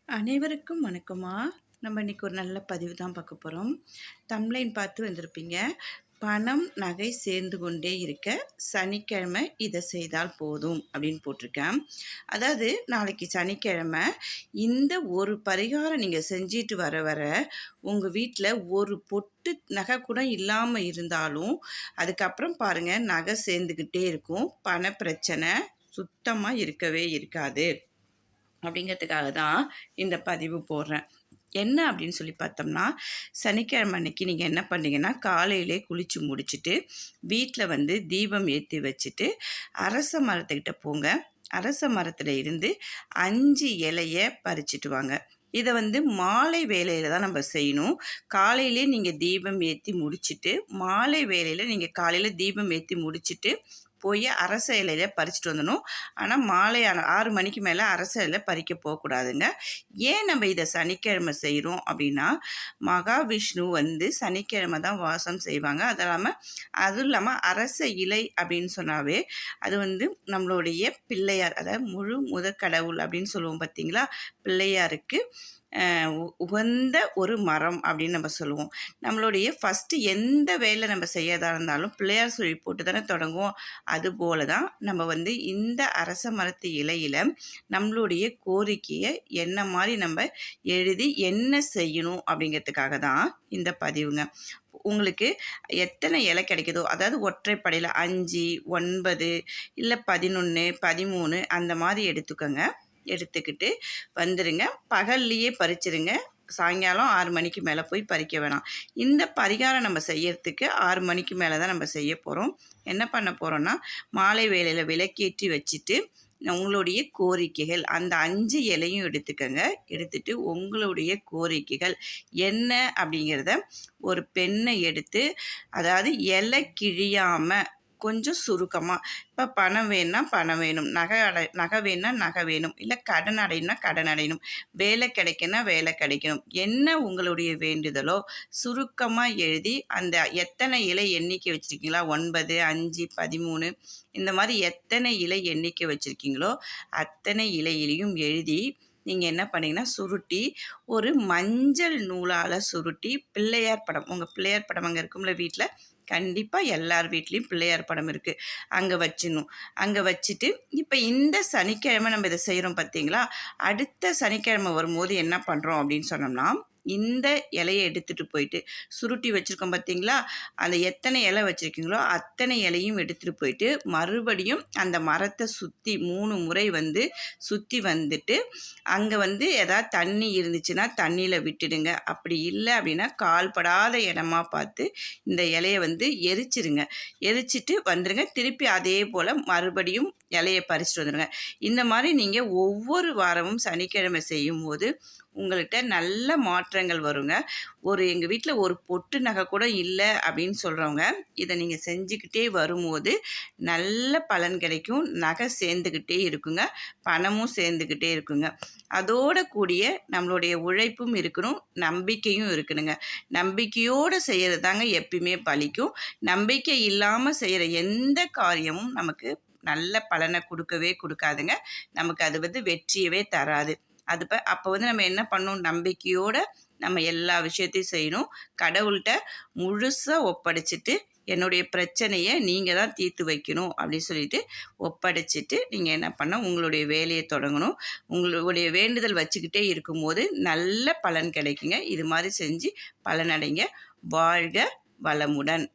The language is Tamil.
அனைவருக்கும் வணக்கம்மா. நம்ம இன்னைக்கு ஒரு நல்ல பதிவு தான் பார்க்க போகிறோம். தம்ப்லைன் பார்த்து வந்திருப்பீங்க. பணம், நகை சேர்ந்து கொண்டே இருக்க சனிக்கிழமை இதை செய்தால் போதும் அப்படின்னு போட்டிருக்கேன். அதாவது நாளைக்கு சனிக்கிழமை இந்த ஒரு பரிகாரம் நீங்கள் செஞ்சிட்டு வர வர உங்கள் வீட்டில் ஒரு பொட்டு நகை கூட இல்லாமல் இருந்தாலும் அதுக்கப்புறம் பாருங்கள் நகை சேர்ந்துக்கிட்டே இருக்கும். பண பிரச்சனை சுத்தமாக இருக்கவே இருக்காது. அப்படிங்கிறதுக்காக தான் இந்த பதிவு போடுறேன். என்ன அப்படின்னு சொல்லி பார்த்தோம்னா, சனிக்கிழமை அன்னைக்கு நீங்கள் என்ன பண்ணுறீங்கன்னா, காலையிலே குளித்து முடிச்சுட்டு வீட்டில் தீபம் ஏற்றி வச்சுட்டு அரச மரத்துக்கிட்ட போங்க. அரச மரத்தில் இருந்து 5 இலையை பறிச்சிட்டு வாங்க. இதை மாலை வேளையில் தான் நம்ம செய்யணும். காலையிலே நீங்கள் தீபம் ஏற்றி முடிச்சுட்டு மாலை வேளையில் நீங்கள் காலையில் தீபம் ஏற்றி முடிச்சுட்டு போய் அரச இலையில பறிச்சுட்டு வந்துடணும். ஆனால் மாலை 6 மணிக்கு மேலே அரச இலை பறிக்க போகக்கூடாதுங்க. ஏன் நம்ம இதை சனிக்கிழமை செய்கிறோம் அப்படின்னா, மகாவிஷ்ணு சனிக்கிழமை தான் வாசம் செய்வாங்க. அதுவும் இல்லாமல் அரச இலை அப்படின்னு சொன்னாவே அது நம்மளுடைய பிள்ளையார், அதாவது முழு முதற் கடவுள் அப்படின்னு சொல்லுவோம் பார்த்தீங்களா, பிள்ளையாருக்கு உகந்த ஒரு மரம் அப்படின்னு நம்ம சொல்லுவோம். நம்மளுடைய ஃபஸ்ட்டு எந்த வேலை நம்ம செய்யறதா இருந்தாலும் பிள்ளையார் சொல்லி போட்டு தானே தொடங்குவோம். அதுபோல தான் நம்ம இந்த அரச மரத்து இலையில் நம்மளுடைய கோரிக்கையை என்ன மாதிரி நம்ம எழுதி என்ன செய்யணும் அப்படிங்கிறதுக்காக தான் இந்த பதிவுங்க. உங்களுக்கு எத்தனை இலை கிடைக்குதோ, அதாவது ஒற்றைப்படையில் 5, 9 இல்லை 11, 13 அந்த மாதிரி எடுத்துக்கோங்க. எடுத்துக்கிட்டு வந்துடுங்க. பகல்லையே பறிச்சிருங்க. சாயங்காலம் 6 மணிக்கு மேலே போய் பறிக்க வேணாம். இந்த பரிகாரம் நம்ம செய்யறதுக்கு 6 மணிக்கு மேலே தான் நம்ம செய்ய போகிறோம். என்ன பண்ண போகிறோன்னா, மாலை வேளையில் விளக்கேற்றி வச்சுட்டு உங்களுடைய கோரிக்கைகள் அந்த 5 இலையும் எடுத்துக்கங்க. எடுத்துட்டு உங்களுடைய கோரிக்கைகள் என்ன அப்படிங்கிறத ஒரு பெண்ணை எடுத்து, அதாவது இலை கிழியாமல் கொஞ்சம் சுருக்கமாக, இப்போ பணம் வேணும்னா பணம் வேணும், நகை வேணும்னா நகை வேணும், இல்லை கடன் அடையணும்னா கடன் அடையணும், வேலை கிடைக்கணும்னா வேலை கிடைக்கணும், என்ன உங்களுடைய வேண்டுதலோ சுருக்கமாக எழுதி அந்த எத்தனை இலை எண்ணிக்கை வச்சுருக்கீங்களா, 9, 5, 13 இந்த மாதிரி எத்தனை இலை எண்ணிக்கை வச்சுருக்கீங்களோ அத்தனை இலையிலையும் எழுதி நீங்கள் என்ன பண்ணிங்கன்னா, சுருட்டி ஒரு மஞ்சள் நூலால் சுருட்டி பிள்ளையார் படம், உங்கள் பிள்ளையார் படம் அங்கே இருக்கும்ல வீட்டில், கண்டிப்பாக எல்லார் வீட்லேயும் பிள்ளையார் படம் இருக்குது, அங்கே வச்சிடணும். அங்கே வச்சுட்டு இப்போ இந்த சனிக்கிழமை நம்ம இதை செய்கிறோம் பார்த்தீங்களா, அடுத்த சனிக்கிழமை வரும்போது என்ன பண்ணுறோம் அப்படின்னு சொன்னோம்னா, இந்த இலையை எடுத்துகிட்டு போயிட்டு சுருட்டி வச்சுருக்கோம் பார்த்தீங்களா, அந்த எத்தனை இலை வச்சுருக்கீங்களோ அத்தனை இலையும் எடுத்துகிட்டு போயிட்டு மறுபடியும் அந்த மரத்தை சுற்றி 3 முறை சுற்றி வந்துட்டு அங்கே எதாவது தண்ணி இருந்துச்சுன்னா தண்ணியில் விட்டுடுங்க. அப்படி இல்லை அப்படின்னா கால்படாத இடமா பார்த்து இந்த இலையை எரிச்சிருங்க. எரிச்சிட்டு வந்துடுங்க. திருப்பி அதே போல் மறுபடியும் இலையை பறிச்சுட்டு வந்துடுங்க. இந்த மாதிரி நீங்கள் ஒவ்வொரு வாரமும் சனிக்கிழமை செய்யும்போது உங்கள்கிட்ட நல்ல மாற்றங்கள் வருங்க. எங்கள் வீட்டில் ஒரு பொட்டு நகை கூட இல்லை அப்படின்னு சொல்கிறவங்க இதை நீங்கள் செஞ்சுக்கிட்டே வரும்போது நல்ல பலன் கிடைக்கும். நகை சேர்ந்துக்கிட்டே இருக்குங்க, பணமும் சேர்ந்துக்கிட்டே இருக்குங்க. அதோட கூடிய நம்மளுடைய உழைப்பும் இருக்கணும், நம்பிக்கையும் இருக்கணுங்க. நம்பிக்கையோடு செய்கிறது தாங்க எப்பயுமே பலிக்கும். நம்பிக்கை இல்லாமல் செய்கிற எந்த காரியமும் நமக்கு நல்ல பலனை கொடுக்கவே கொடுக்காதுங்க. நமக்கு அது வெற்றியவே தராது. அப்போ நம்ம என்ன பண்ணணும், நம்பிக்கையோடு நம்ம எல்லா விஷயத்தையும் செய்யணும். கடவுள்கிட்ட முழுசாக ஒப்படைச்சிட்டு என்னுடைய பிரச்சனையை நீங்கள் தான் தீர்த்து வைக்கணும் அப்படின்னு சொல்லிட்டு ஒப்படைச்சிட்டு நீங்கள் என்ன பண்ண உங்களுடைய வேலையை தொடங்கணும். உங்களுடைய வேண்டுதல் வச்சுக்கிட்டே இருக்கும்போது நல்ல பலன் கிடைக்குங்க. இது மாதிரி செஞ்சு பலனடைங்க. வாழ்க வளமுடன்.